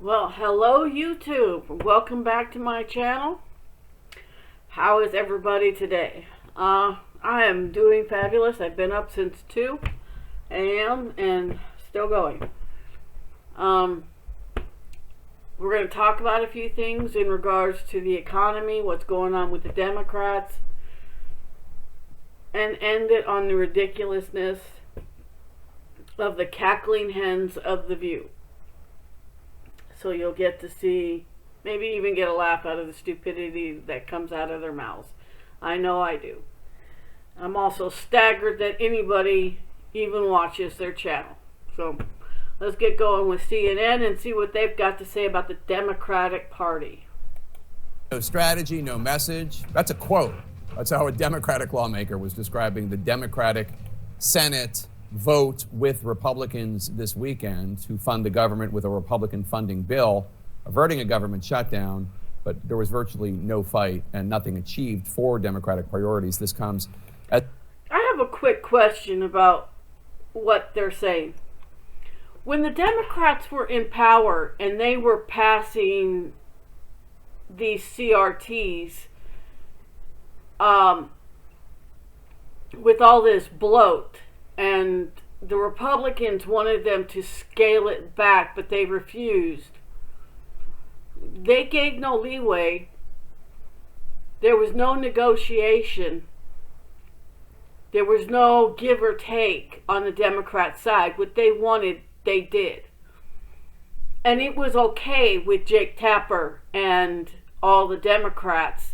Well, hello YouTube. Welcome back to my channel. How is everybody today? I am doing fabulous. I've been up since 2 a.m. and still going. We're going to talk about a few things in regards to the economy, what's going on with the Democrats, and end it on the ridiculousness of the cackling hens of The View. So you'll get to see, maybe even get a laugh out of the stupidity that comes out of their mouths. I know I do. I'm also staggered that anybody even watches their channel. So let's get going with CNN and see what they've got to say about the Democratic Party. No strategy, no message. That's a quote. That's how a Democratic lawmaker was describing the Democratic Senate vote with Republicans this weekend to fund the government with a Republican funding bill, averting a government shutdown, but there was virtually no fight and nothing achieved for Democratic priorities. This comes at... I have a quick question about what they're saying. When the Democrats were in power and they were passing these CRTs with all this bloat, and the Republicans wanted them to scale it back, but they refused. They gave no leeway. There was no negotiation. There was no give or take on the Democrat side. What they wanted, they did. And it was okay with Jake Tapper and all the Democrats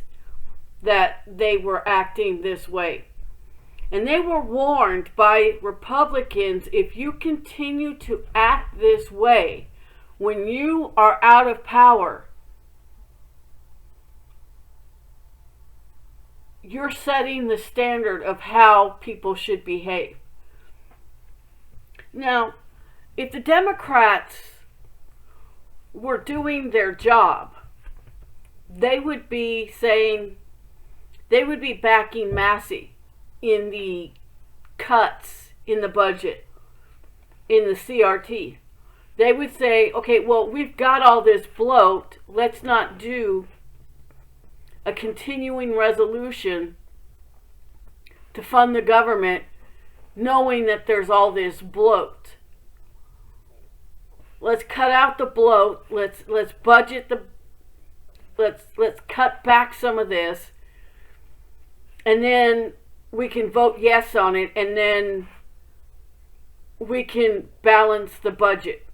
that they were acting this way. And they were warned by Republicans, if you continue to act this way when you are out of power, you're setting the standard of how people should behave. Now, if the Democrats were doing their job, they would be saying, they would be backing Massey in the cuts in the budget, in the CRT. They would say, okay, well, we've got all this bloat. Let's not do a continuing resolution to fund the government knowing that there's all this bloat. Let's cut out the bloat. Let's budget the let's cut back some of this, and then we can vote yes on it, and then we can balance the budget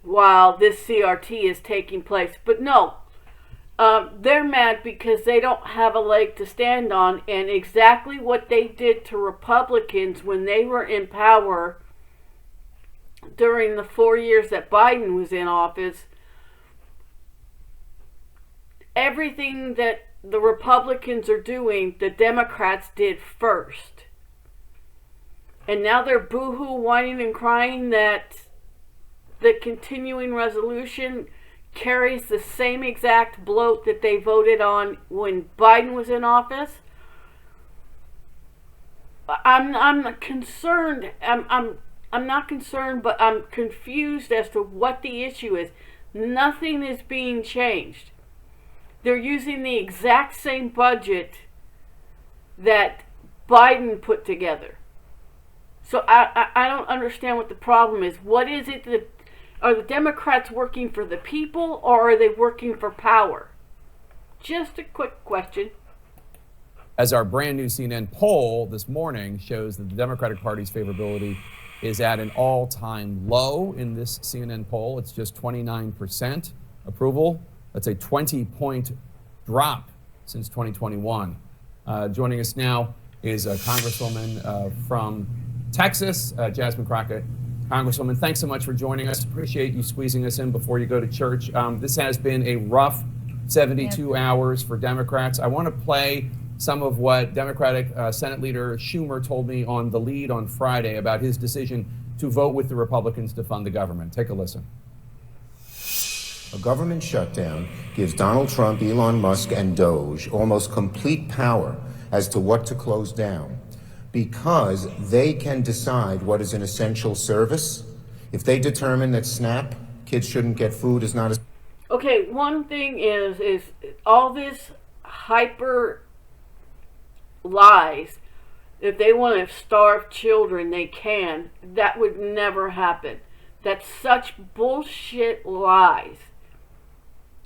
while this CRT is taking place. But no, they're mad because they don't have a leg to stand on, and exactly what they did to Republicans when they were in power during the 4 years that Biden was in office, everything that the Republicans are doing, the Democrats did first. And now they're boo-hoo, whining and crying that the continuing resolution carries the same exact bloat that they voted on when Biden was in office. I'm concerned. I'm not concerned, but I'm confused as to what the issue is. Nothing is being changed. They're using the exact same budget that Biden put together. So I don't understand what the problem is. What is it that, are the Democrats working for the people, or are they working for power? Just a quick question. As our brand new CNN poll this morning shows that the Democratic Party's favorability is at an all-time low in this CNN poll. It's just 29% approval. That's a 20-point drop since 2021. Joining us now is a Congresswoman from Texas, Jasmine Crockett. Congresswoman, thanks so much for joining us. Appreciate you squeezing us in before you go to church. This has been a rough 72 hours for Democrats. I want to play some of what Democratic Senate Leader Schumer told me on The Lead on Friday about his decision to vote with the Republicans to fund the government. Take a listen. A government shutdown gives Donald Trump, Elon Musk, and Doge almost complete power as to what to close down, because they can decide what is an essential service If they determine that SNAP, kids shouldn't get food, is not as Okay, one thing is all this hyper lies. If they want to starve children, they can. That would never happen. That's such bullshit lies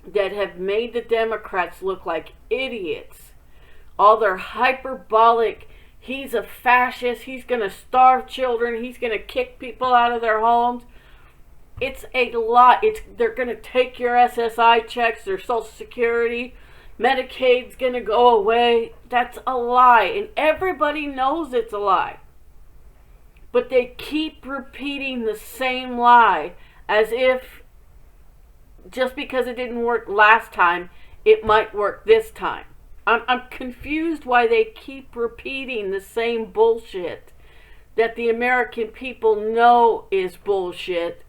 that have made the Democrats look like idiots. All their hyperbolic, he's a fascist, he's going to starve children, he's going to kick people out of their homes. It's a lie. They're going to take your SSI checks, their Social Security, Medicaid's going to go away. That's a lie, and everybody knows it's a lie. But they keep repeating the same lie as if just because it didn't work last time, it might work this time. I'm confused why they keep repeating the same bullshit that the American people know is bullshit,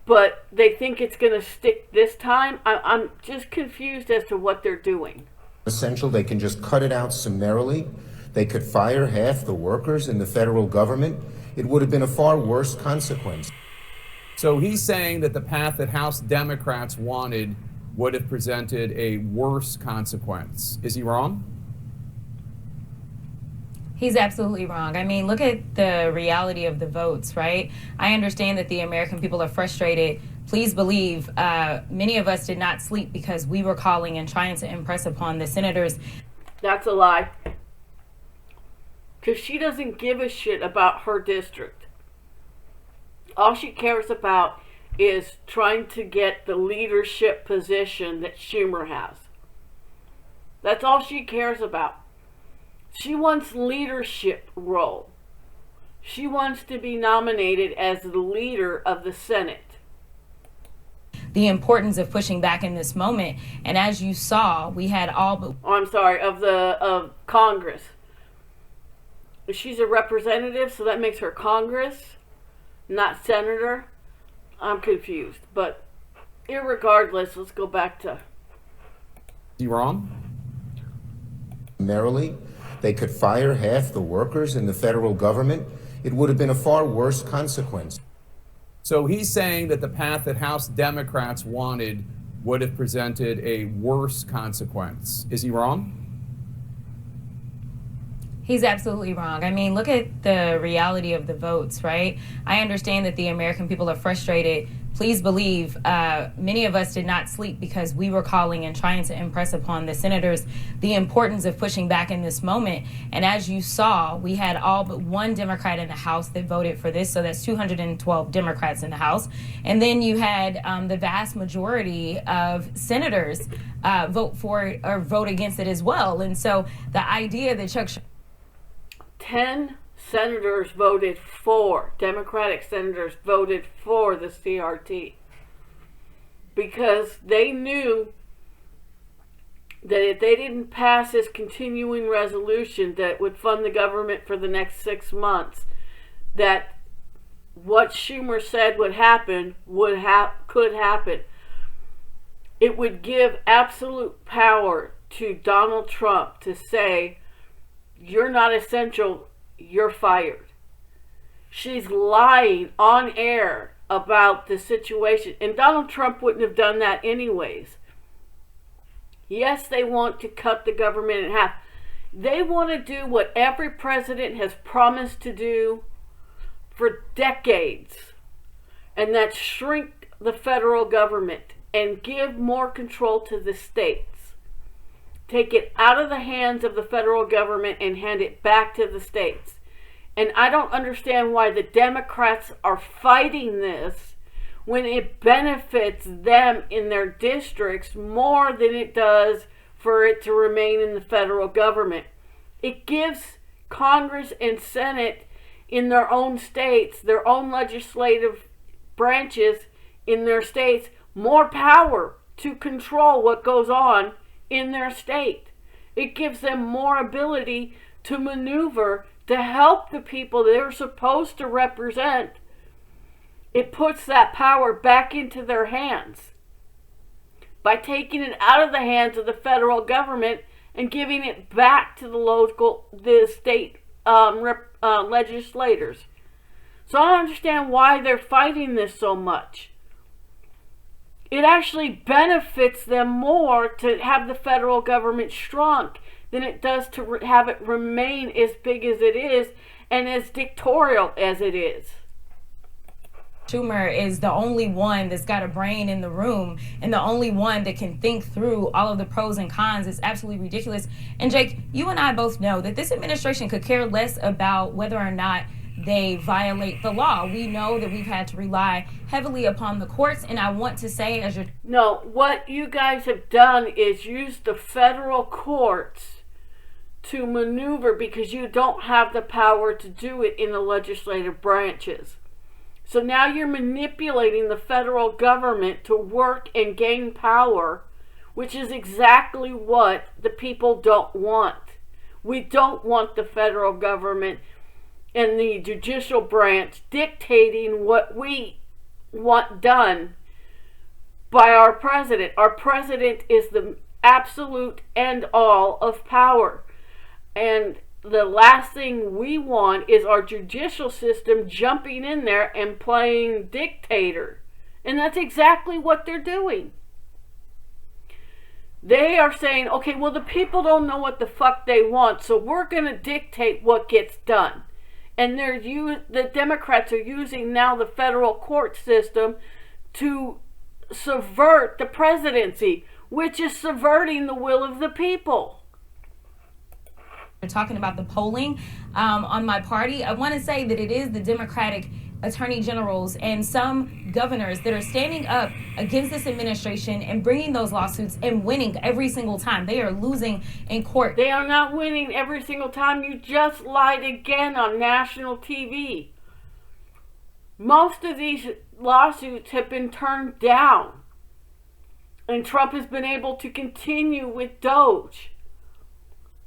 but they think it's going to stick this time. I'm just confused as to what they're doing. essential. They can just cut it out summarily. They could fire half the workers in the federal government. It would have been a far worse consequence. So he's saying that the path that House Democrats wanted would have presented a worse consequence. Is he wrong? He's absolutely wrong. I mean, look at the reality of the votes, right? I understand that the American people are frustrated. Please believe many of us did not sleep because we were calling and trying to impress upon the senators. That's a lie. Because she doesn't give a shit about her district. All she cares about is trying to get the leadership position that Schumer has. That's all she cares about. She wants leadership role. She wants to be nominated as the leader of the Senate. The importance of pushing back in this moment, and as you saw, we had all but of Congress. She's a representative, so that makes her Congress, not senator. I'm confused, but irregardless, let's go back to. Is he wrong? Merrily, they could fire half the workers in the federal government. It would have been a far worse consequence. So he's saying that the path that House Democrats wanted would have presented a worse consequence. Is he wrong? He's absolutely wrong. I mean, look at the reality of the votes, right? I understand that the American people are frustrated. Please believe many of us did not sleep because we were calling and trying to impress upon the senators the importance of pushing back in this moment. And as you saw, we had all but one Democrat in the House that voted for this. So that's 212 Democrats in the House. And then you had the vast majority of senators vote for it or vote against it as well. And so the idea that 10 senators voted for, Democratic senators voted for the CRT because they knew that if they didn't pass this continuing resolution that would fund the government for the next 6 months, that what Schumer said would happen could happen. It would give absolute power to Donald Trump to say, "You're not essential, you're fired." She's lying on air about the situation. And Donald Trump wouldn't have done that anyways. Yes, they want to cut the government in half. They want to do what every president has promised to do for decades. And that's shrink the federal government and give more control to the states. Take it out of the hands of the federal government and hand it back to the states. And I don't understand why the Democrats are fighting this when it benefits them in their districts more than it does for it to remain in the federal government. It gives Congress and Senate in their own states, their own legislative branches in their states, more power to control what goes on in their state. It gives them more ability to maneuver to help the people they're supposed to represent. It puts that power back into their hands by taking it out of the hands of the federal government and giving it back to the state legislators. So I don't understand why they're fighting this so much. It actually benefits them more to have the federal government shrunk than it does to have it remain as big as it is and as dictatorial as it is. Schumer is the only one that's got a brain in the room and the only one that can think through all of the pros and cons. It's absolutely ridiculous. And Jake, you and I both know that this administration could care less about whether or not they violate the law. We know that we've had to rely heavily upon the courts, and I want to say, as you're... No, what you guys have done is use the federal courts to maneuver because you don't have the power to do it in the legislative branches. So now you're manipulating the federal government to work and gain power, which is exactly what the people don't want. We don't want the federal government and the judicial branch dictating what we want done by our president. Our president is the absolute end all of power. And the last thing we want is our judicial system jumping in there and playing dictator. And that's exactly what they're doing. They are saying, okay, well, the people don't know what the fuck they want, so we're going to dictate what gets done. And the Democrats are using now the federal court system to subvert the presidency, which is subverting the will of the people. We're talking about the polling on my party. I want to say that it is the Democratic attorney generals and some governors that are standing up against this administration and bringing those lawsuits and winning every single time. They are losing in court. They are not winning every single time. You just lied again on national TV. Most of these lawsuits have been turned down. And Trump has been able to continue with Doge.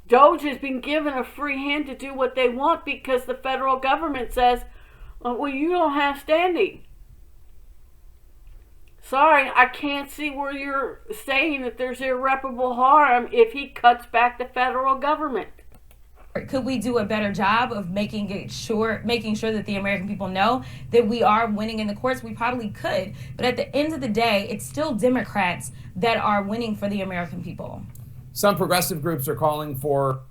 Doge has been given a free hand to do what they want because the federal government says, well, you don't have standing. Sorry, I can't see where you're saying that there's irreparable harm if he cuts back the federal government. Could we do a better job of making sure that the American people know that we are winning in the courts? We probably could. But at the end of the day, it's still Democrats that are winning for the American people. Some progressive groups are calling for...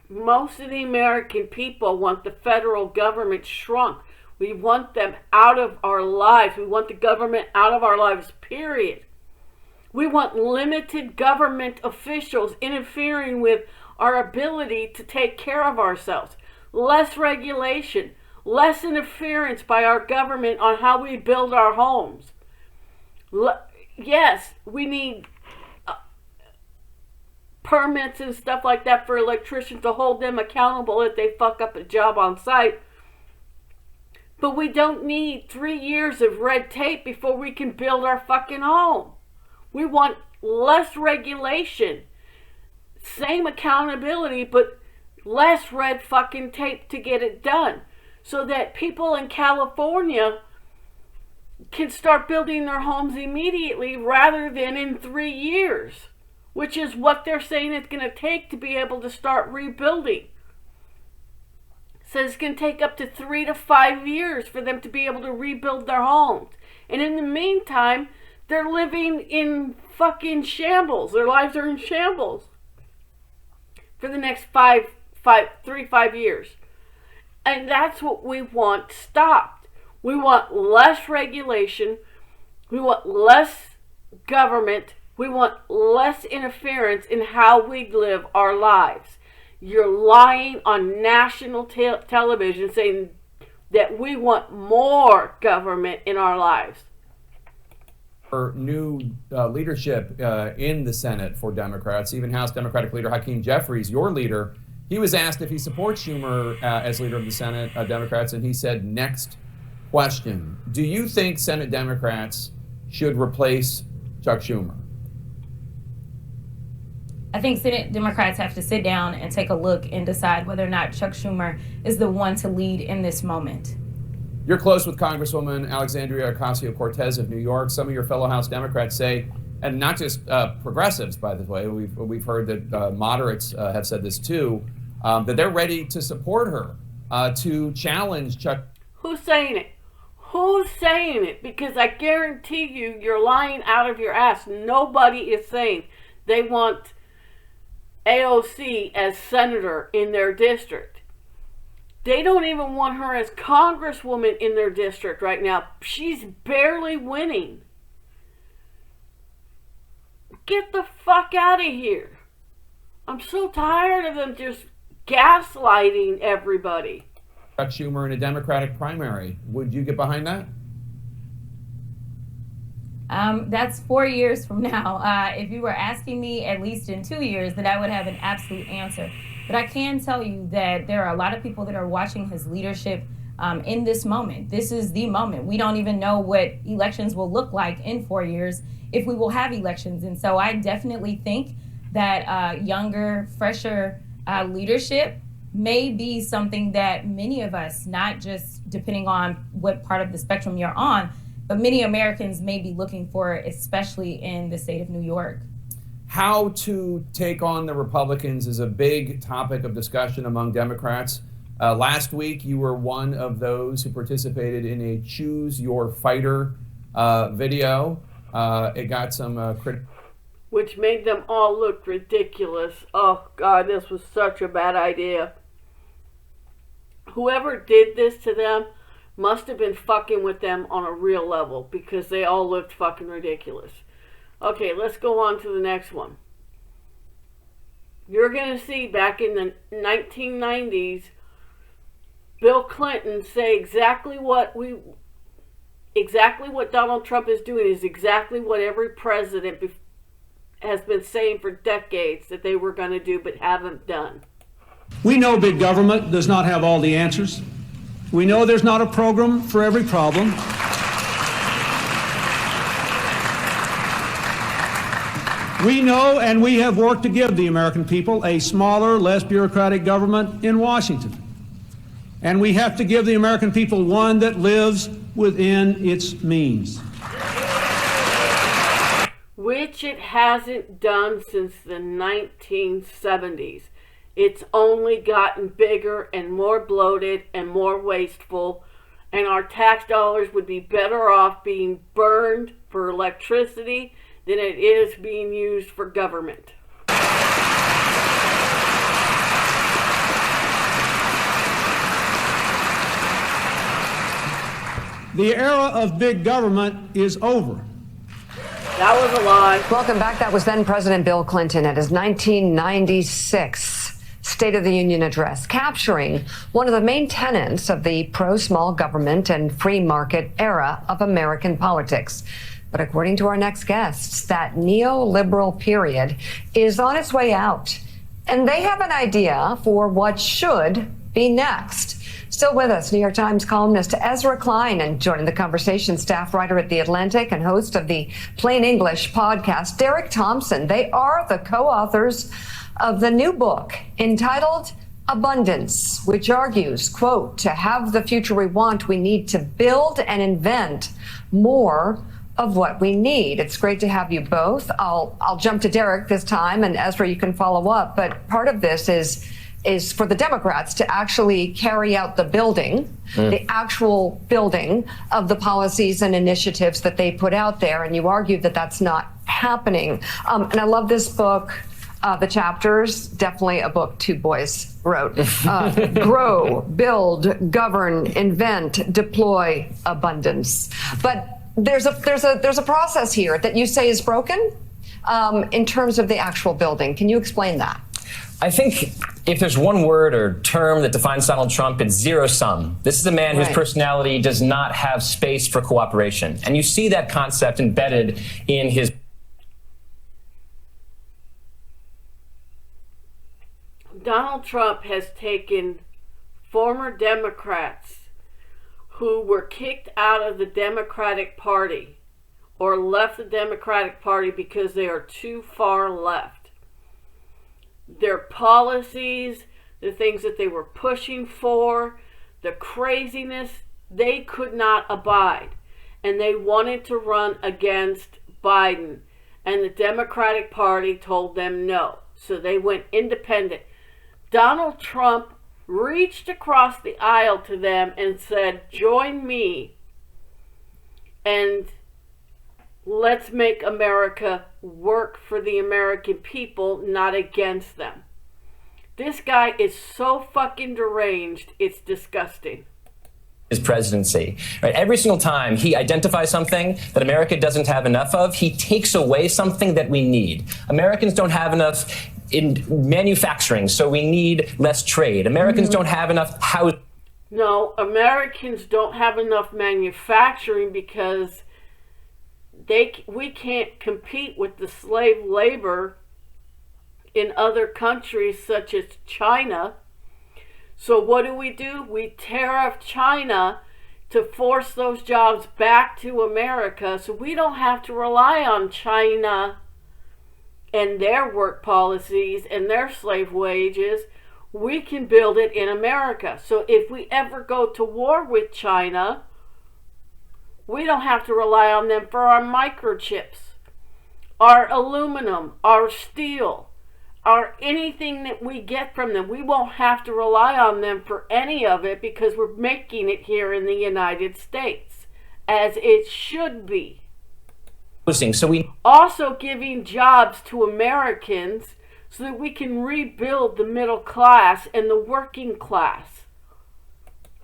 Most of the American people want the federal government shrunk. We want them out of our lives. We want the government out of our lives, period. We want limited government officials interfering with our ability to take care of ourselves. Less regulation, less interference by our government on how we build our homes. Yes, we need permits and stuff like that for electricians to hold them accountable if they fuck up a job on site. But we don't need 3 years of red tape before we can build our fucking home. We want less regulation, same accountability, but less red fucking tape to get it done. So that people in California can start building their homes immediately rather than in 3 years, which is what they're saying it's going to take to be able to start rebuilding. So it's going to take up to 3 to 5 years for them to be able to rebuild their homes. And in the meantime, they're living in fucking shambles. Their lives are in shambles for the next 3 to 5 years. And that's what we want stopped. We want less regulation. We want less government. We want less interference in how we live our lives. You're lying on national television saying that we want more government in our lives. For new leadership in the Senate for Democrats, even House Democratic leader Hakeem Jeffries, your leader, he was asked if he supports Schumer as leader of the Senate Democrats, and he said, next question. Do you think Senate Democrats should replace Chuck Schumer? I think Senate Democrats have to sit down and take a look and decide whether or not Chuck Schumer is the one to lead in this moment. You're close with Congresswoman Alexandria Ocasio-Cortez of New York. Some of your fellow House Democrats say, and not just progressives, by the way, we've heard that moderates have said this too, that they're ready to support her, to challenge Chuck. Who's saying it? Who's saying it? Because I guarantee you're lying out of your ass. Nobody is saying they want AOC as senator in their district. They don't even want her as congresswoman in their district right now. She's barely winning. Get the fuck out of here. I'm so tired of them just gaslighting everybody. Chuck Schumer in a Democratic primary. Would you get behind that? That's 4 years from now. If you were asking me at least in 2 years, then I would have an absolute answer. But I can tell you that there are a lot of people that are watching his leadership in this moment. This is the moment. We don't even know what elections will look like in 4 years, if we will have elections. And so I definitely think that younger, fresher leadership may be something that many of us, not just depending on what part of the spectrum you're on, but many Americans may be looking for, especially in the state of New York. How to take on the Republicans is a big topic of discussion among Democrats. Last week, you were one of those who participated in a Choose Your Fighter video. It got some criticism. Which made them all look ridiculous. Oh, God, this was such a bad idea. Whoever did this to them must have been fucking with them on a real level, because they all looked fucking ridiculous. Okay, let's go on to the next one. You're going to see back in the 1990s, Bill Clinton say exactly what Donald Trump is doing is exactly what every president has been saying for decades that they were going to do but haven't done. We know big government does not have all the answers. We know there's not a program for every problem. We know, and we have worked to give the American people a smaller, less bureaucratic government in Washington. And we have to give the American people one that lives within its means. Which it hasn't done since the 1970s. It's only gotten bigger and more bloated and more wasteful, and our tax dollars would be better off being burned for electricity than it is being used for government. The era of big government is over. That was a lie. Welcome back. That was then President Bill Clinton at his 1996 State of the Union address, capturing one of the main tenets of the pro-small government and free market era of American politics. But according to our next guests, that neoliberal period is on its way out, and they have an idea for what should be next. Still with us, New York Times columnist Ezra Klein, and joining the conversation, staff writer at The Atlantic and host of the Plain English podcast, Derek Thompson. They are the co-authors of the new book entitled Abundance, which argues, quote, to have the future we want, we need to build and invent more of what we need. It's great to have you both. I'll jump to Derek this time, and Ezra, you can follow up. But part of this is for the Democrats to actually carry out the building, the actual building of the policies and initiatives that they put out there. And you argue that that's not happening. And I love this book. The chapters, definitely a book two boys wrote. Grow, build, govern, invent, deploy, abundance. But there's a process here that you say is broken in terms of the actual building. Can you explain that? I think if there's one word or term that defines Donald Trump, it's zero sum. This is a man whose personality does not have space for cooperation. And you see that concept embedded in his. Donald Trump has taken former Democrats who were kicked out of the Democratic Party or left the Democratic Party because they are too far left. Their policies, the things that they were pushing for, the craziness, they could not abide. And they wanted to run against Biden. And the Democratic Party told them no. So they went independent. Donald Trump reached across the aisle to them and said, join me and let's make America work for the American people, not against them. This guy is so fucking deranged, it's disgusting. His presidency, right? Every single time he identifies something that America doesn't have enough of, he takes away something that we need. Americans don't have enough in manufacturing, so we need less trade. Americans don't have enough housing. No, Americans don't have enough manufacturing because we can't compete with the slave labor in other countries such as China. So what do? We tariff China to force those jobs back to America so we don't have to rely on China and their work policies and their slave wages. We can build it in America. So if we ever go to war with China, we don't have to rely on them for our microchips, our aluminum, our steel, or anything that we get from them. We won't have to rely on them for any of it because we're making it here in the United States, as it should be. So we also giving jobs to Americans so that we can rebuild the middle class and the working class.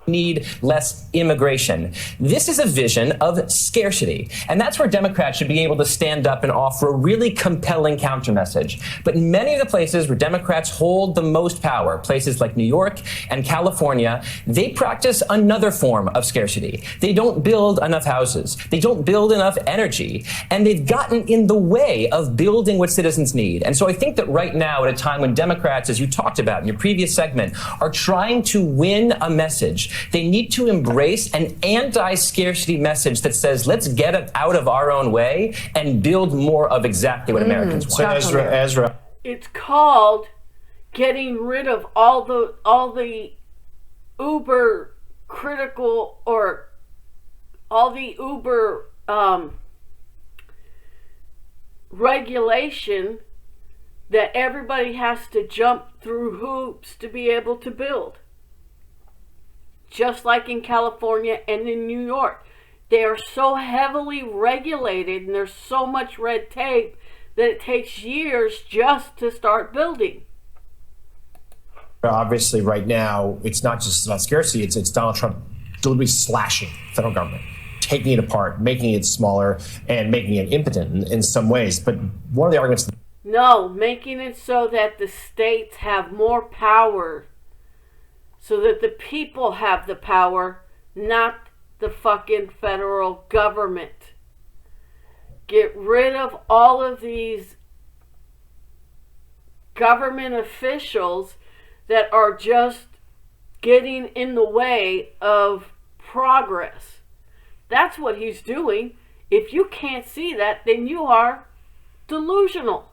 Need less immigration. This is a vision of scarcity. And that's where Democrats should be able to stand up and offer a really compelling counter message. But in many of the places where Democrats hold the most power, places like New York and California, they practice another form of scarcity. They don't build enough houses. They don't build enough energy. And they've gotten in the way of building what citizens need. And so I think that right now, at a time when Democrats, as you talked about in your previous segment, are trying to win a message, they need to embrace an anti-scarcity message that says, let's get it out of our own way and build more of exactly what Americans want. So Ezra. It's called getting rid of all the uber critical or all the uber regulation that everybody has to jump through hoops to be able to build. Just like in California and in New York. They are so heavily regulated and there's so much red tape that it takes years just to start building. Obviously, right now, it's not just about scarcity, it's Donald Trump deliberately slashing the federal government, taking it apart, making it smaller, and making it impotent in some ways. But one of the arguments... No, making it so that the states have more power so that the people have the power, not the fucking federal government. Get rid of all of these government officials that are just getting in the way of progress. That's what he's doing. If you can't see that, then you are delusional.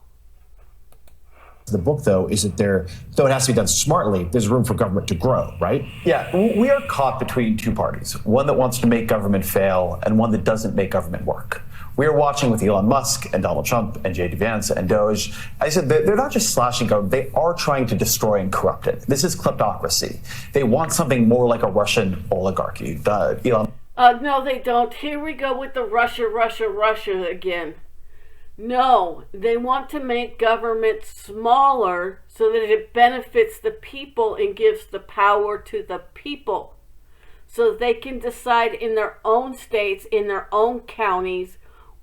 The book, though, is that though it has to be done smartly, there's room for government to grow, right? Yeah, we are caught between two parties, one that wants to make government fail and one that doesn't make government work. We are watching with Elon Musk and Donald Trump and J.D. Vance and Doge. I said they're not just slashing government, they are trying to destroy and corrupt it. This is kleptocracy. They want something more like a Russian oligarchy. Elon. No, they don't. Here we go with the Russia again. No, they want to make government smaller so that it benefits the people and gives the power to the people. So they can decide in their own states, in their own counties,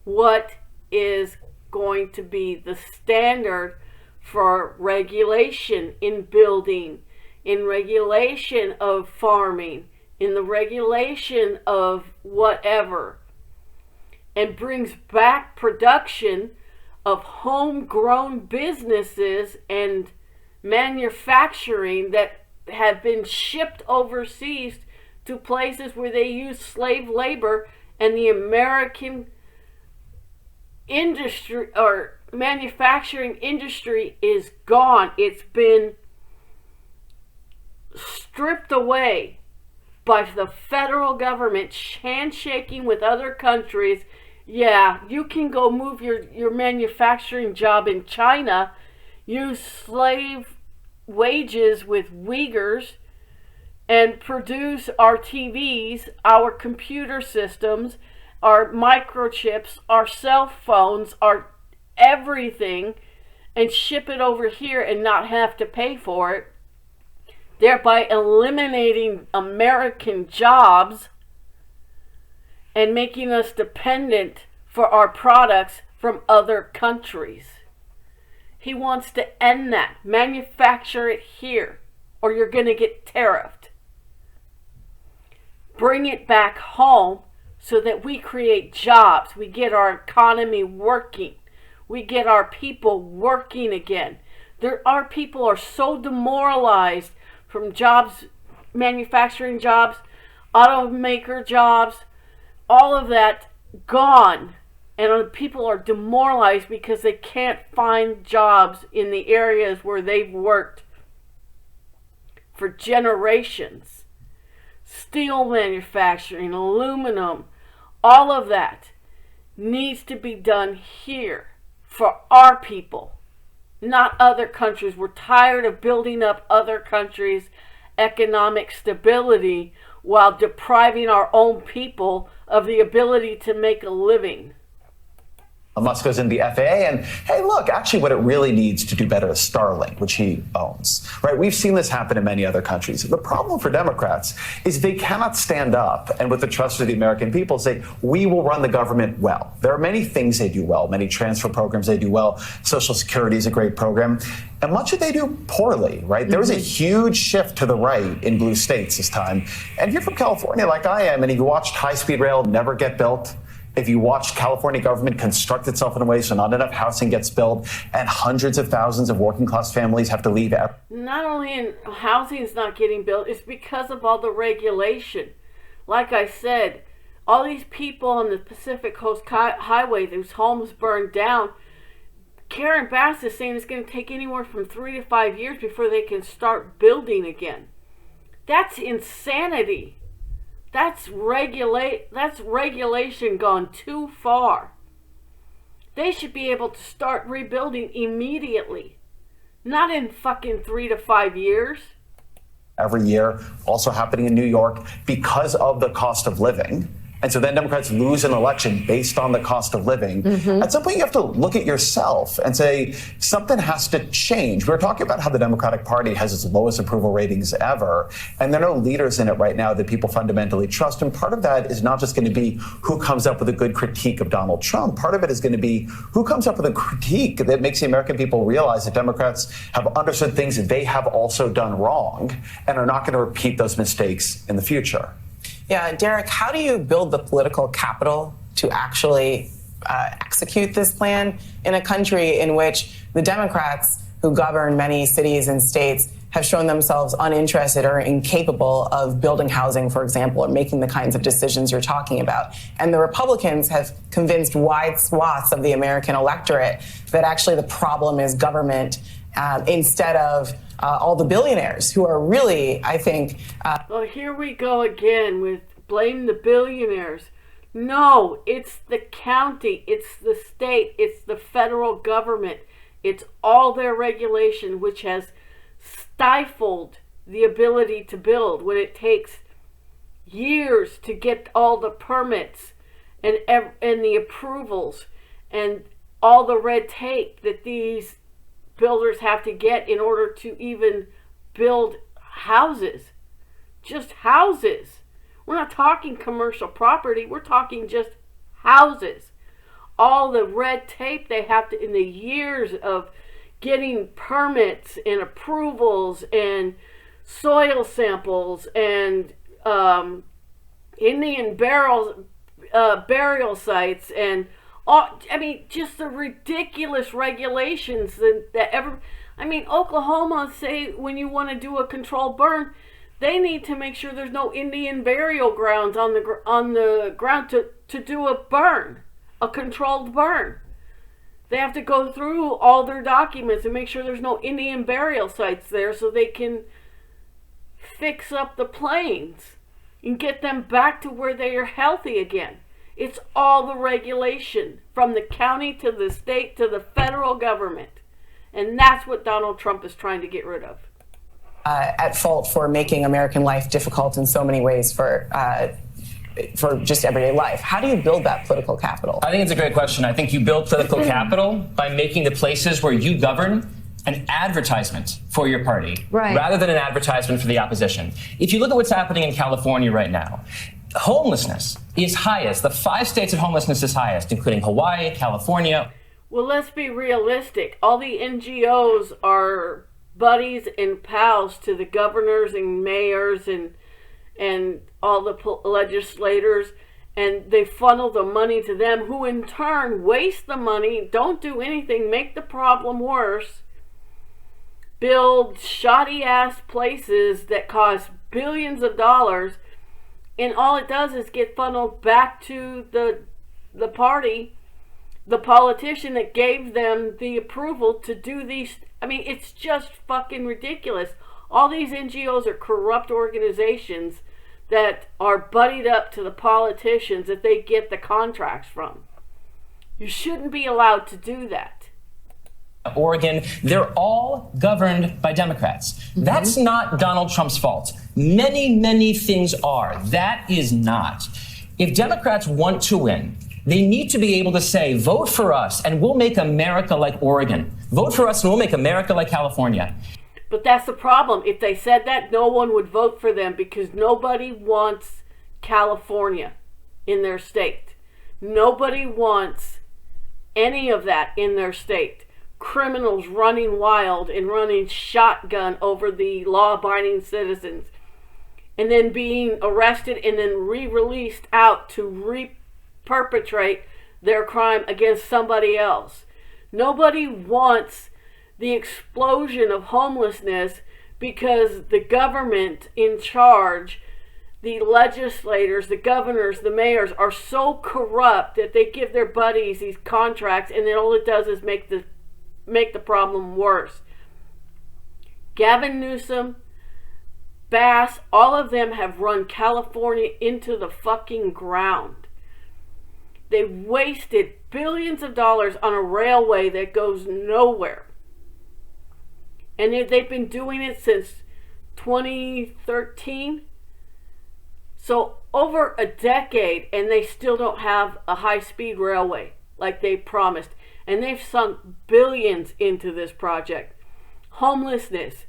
what is going to be the standard for regulation in building, in regulation of farming, in the regulation of whatever. And brings back production of homegrown businesses and manufacturing that have been shipped overseas to places where they use slave labor, and the American industry or manufacturing industry is gone. It's been stripped away by the federal government handshaking with other countries. Yeah, you can go move your manufacturing job in China, use slave wages with Uyghurs, and produce our TVs, our computer systems, our microchips, our cell phones, our everything, and ship it over here and not have to pay for it, thereby eliminating American jobs and making us dependent for our products from other countries. He wants to end that. Manufacture it here, or you're going to get tariffed. Bring it back home so that we create jobs. We get our economy working. We get our people working again. Our people are so demoralized from jobs, manufacturing jobs, automaker jobs, all of that gone. And people are demoralized because they can't find jobs in the areas where they've worked for generations. Steel manufacturing, aluminum, all of that needs to be done here for our people, not other countries. We're tired of building up other countries' economic stability while depriving our own people of the ability to make a living. Musk goes in the FAA and, hey, look, actually what it really needs to do better is Starlink, which he owns, right? We've seen this happen in many other countries. The problem for Democrats is they cannot stand up and with the trust of the American people say, we will run the government well. There are many things they do well, many transfer programs they do well. Social Security is a great program. And much of they do poorly, right? There was a huge shift to the right in blue states this time. And if you're from California like I am, and you watched high-speed rail never get built, if you watch California government construct itself in a way so not enough housing gets built and hundreds of thousands of working class families have to leave. Not only in housing is not getting built, it's because of all the regulation. Like I said, all these people on the Pacific Coast Highway whose homes burned down, Karen Bass is saying it's going to take anywhere from 3 to 5 years before they can start building again. That's insanity. That's regulation gone too far. They should be able to start rebuilding immediately, not in fucking 3 to 5 years. Every year, also happening in New York because of the cost of living. And so then Democrats lose an election based on the cost of living. At some point, you have to look at yourself and say, something has to change. We were talking about how the Democratic Party has its lowest approval ratings ever, and there are no leaders in it right now that people fundamentally trust. And part of that is not just going to be who comes up with a good critique of Donald Trump. Part of it is going to be who comes up with a critique that makes the American people realize that Democrats have understood things that they have also done wrong and are not going to repeat those mistakes in the future. Yeah, Derek, how do you build the political capital to actually execute this plan in a country in which the Democrats who govern many cities and states have shown themselves uninterested or incapable of building housing, for example, or making the kinds of decisions you're talking about? And the Republicans have convinced wide swaths of the American electorate that actually the problem is government instead of all the billionaires who are really, I think... Well, here we go again with blame the billionaires. No, it's the county, it's the state, it's the federal government. It's all their regulation, which has stifled the ability to build when it takes years to get all the permits and the approvals and all the red tape that these builders have to get in order to even build houses. Just houses. We're not talking commercial property. We're talking just houses. All the red tape they have to, in the years of getting permits and approvals and soil samples and Indian burial sites and just the ridiculous regulations Oklahoma say when you want to do a controlled burn, they need to make sure there's no Indian burial grounds on the ground to do a burn, a controlled burn. They have to go through all their documents and make sure there's no Indian burial sites there so they can fix up the plains and get them back to where they are healthy again. It's all the regulation from the county to the state to the federal government. And that's what Donald Trump is trying to get rid of. at fault for making American life difficult in so many ways for just everyday life. How do you build that political capital? I think it's a great question. I think you build political capital by making the places where you govern an advertisement for your party, rather than an advertisement for the opposition. If you look at what's happening in California right now, homelessness is highest. The 5 states that homelessness is highest, including Hawaii, California. Well, let's be realistic. All the NGOs are buddies and pals to the governors and mayors and all the legislators, and they funnel the money to them, who in turn waste the money, don't do anything, make the problem worse, build shoddy-ass places that cost billions of dollars, and all it does is get funneled back to the party, the politician that gave them the approval to do these. I mean, it's just fucking ridiculous. All these NGOs are corrupt organizations that are buddied up to the politicians that they get the contracts from. You shouldn't be allowed to do that. Oregon, they're all governed by Democrats. That's not Donald Trump's fault. Many, many things are. That is not. If Democrats want to win, they need to be able to say, vote for us and we'll make America like Oregon. Vote for us and we'll make America like California. But that's the problem. If they said that, no one would vote for them, because nobody wants California in their state. Nobody wants any of that in their state. Criminals running wild and running shotgun over the law-abiding citizens, and then being arrested and then re-released out to re-perpetrate their crime against somebody else. Nobody wants the explosion of homelessness because the government in charge, the legislators, the governors, the mayors are so corrupt that they give their buddies these contracts, and then all it does is make the problem worse. Gavin Newsom, Bass, all of them have run California into the fucking ground. They wasted billions of dollars on a railway that goes nowhere. And they've been doing it since 2013. So over a decade, and they still don't have a high-speed railway like they promised. And they've sunk billions into this project. Homelessness,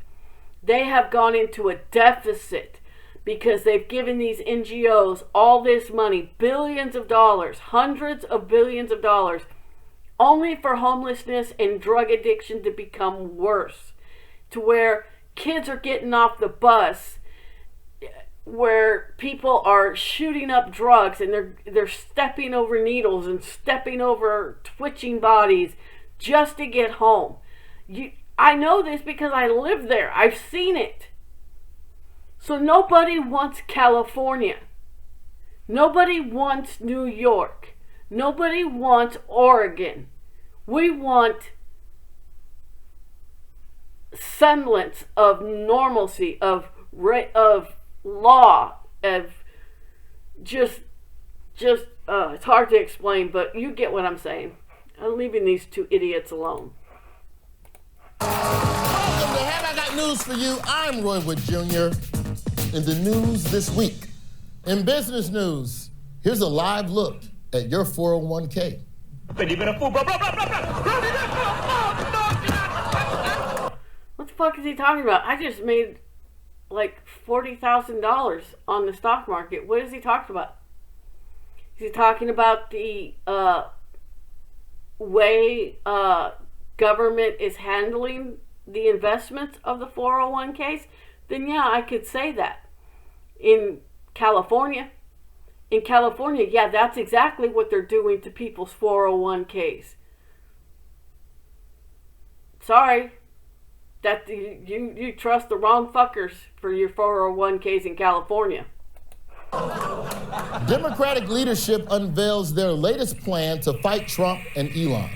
they have gone into a deficit because they've given these NGOs all this money, billions of dollars, hundreds of billions of dollars, only for homelessness and drug addiction to become worse, to where kids are getting off the bus, where people are shooting up drugs and they're stepping over needles and stepping over twitching bodies just to get home. I know this because I live there. I've seen it. So nobody wants California. Nobody wants New York. Nobody wants Oregon. We want semblance of normalcy, of law, of just it's hard to explain, but you get what I'm saying. I'm leaving these two idiots alone. Welcome to Have I Got News for You. I'm Roy Wood Jr. In the news this week, in business news, here's a live look at your 401k. What the fuck is he talking about? I just made like $40,000 on the stock market. What is he talking about? Is he talking about the way government is handling the investments of the 401ks? Then yeah, I could say that. In California, yeah, that's exactly what they're doing to people's 401ks. Sorry. That you trust the wrong fuckers for your 401ks in California. Democratic leadership unveils their latest plan to fight Trump and Elon.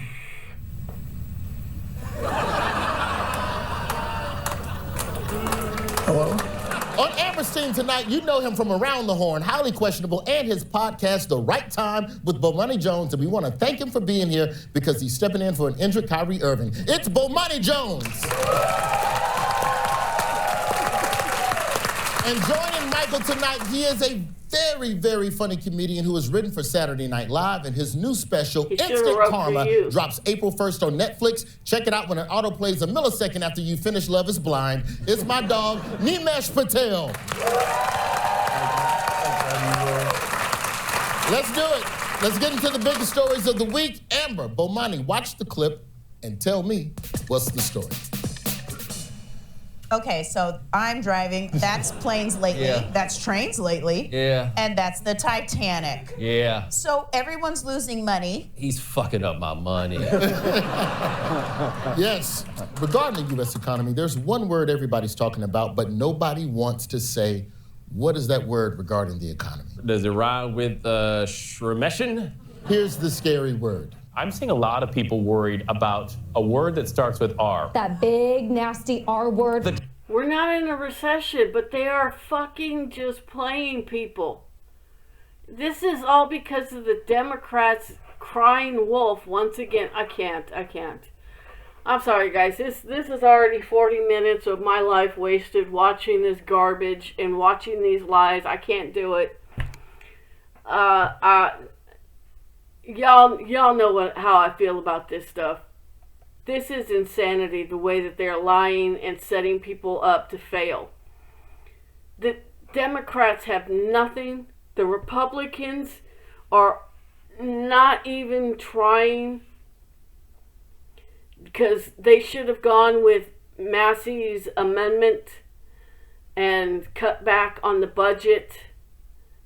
Hello? On Amber's team tonight, you know him from Around the Horn, Highly Questionable, and his podcast, The Right Time with Bomani Jones. And we want to thank him for being here because he's stepping in for an injured Kyrie Irving. It's Bomani Jones. And joining Michael tonight, he is a very, very funny comedian who has written for Saturday Night Live, and his new special, Instant Karma, drops April 1st on Netflix. Check it out when it autoplays a millisecond after you finish Love is Blind. It's my dog, Nimesh Patel. Let's do it. Let's get into the biggest stories of the week. Amber, Bomani, watch the clip and tell me what's the story. Okay, so I'm driving. That's planes lately. Yeah. That's trains lately. Yeah. And that's the Titanic. Yeah. So everyone's losing money. He's fucking up my money. Yes. Regarding the U.S. economy, there's one word everybody's talking about, but nobody wants to say, what is that word regarding the economy? Does it rhyme with Shremeshin? Here's the scary word. I'm seeing a lot of people worried about a word that starts with R. That big, nasty R word. We're not in a recession, but they are fucking just playing people. This is all because of the Democrats crying wolf once again. I can't. I'm sorry, guys. This is already 40 minutes of my life wasted watching this garbage and watching these lies. I can't do it. Y'all know how I feel about this stuff. This is insanity, the way that they're lying and setting people up to fail. The Democrats have nothing. The Republicans are not even trying, because they should have gone with Massey's amendment and cut back on the budget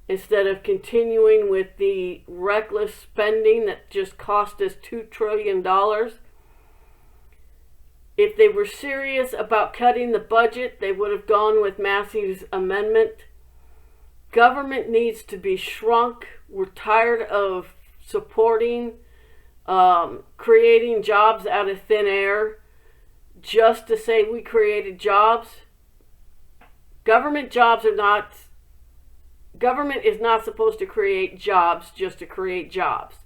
instead of continuing with the reckless spending that just cost us $2 trillion. If they were serious about cutting the budget, they would have gone with Massey's amendment. Government needs to be shrunk. We're tired of supporting, creating jobs out of thin air just to say we created jobs. Government is not supposed to create jobs just to create jobs.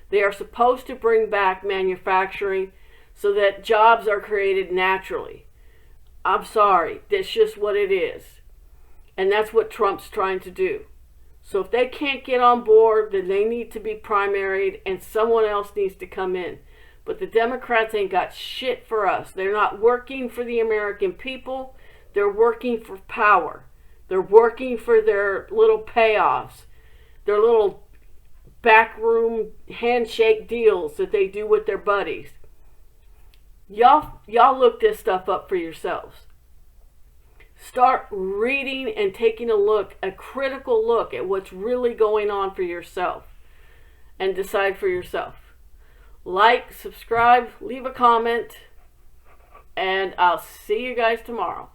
They are supposed to bring back manufacturing so that jobs are created naturally. I'm sorry, that's just what it is. And that's what Trump's trying to do. So if they can't get on board, then they need to be primaried and someone else needs to come in. But the Democrats ain't got shit for us. They're not working for the American people. They're working for power. They're working for their little payoffs, their little backroom handshake deals that they do with their buddies. Y'all look this stuff up for yourselves. Start reading and taking a critical look at what's really going on for yourself and decide for yourself. Like, subscribe, leave a comment, and I'll see you guys tomorrow.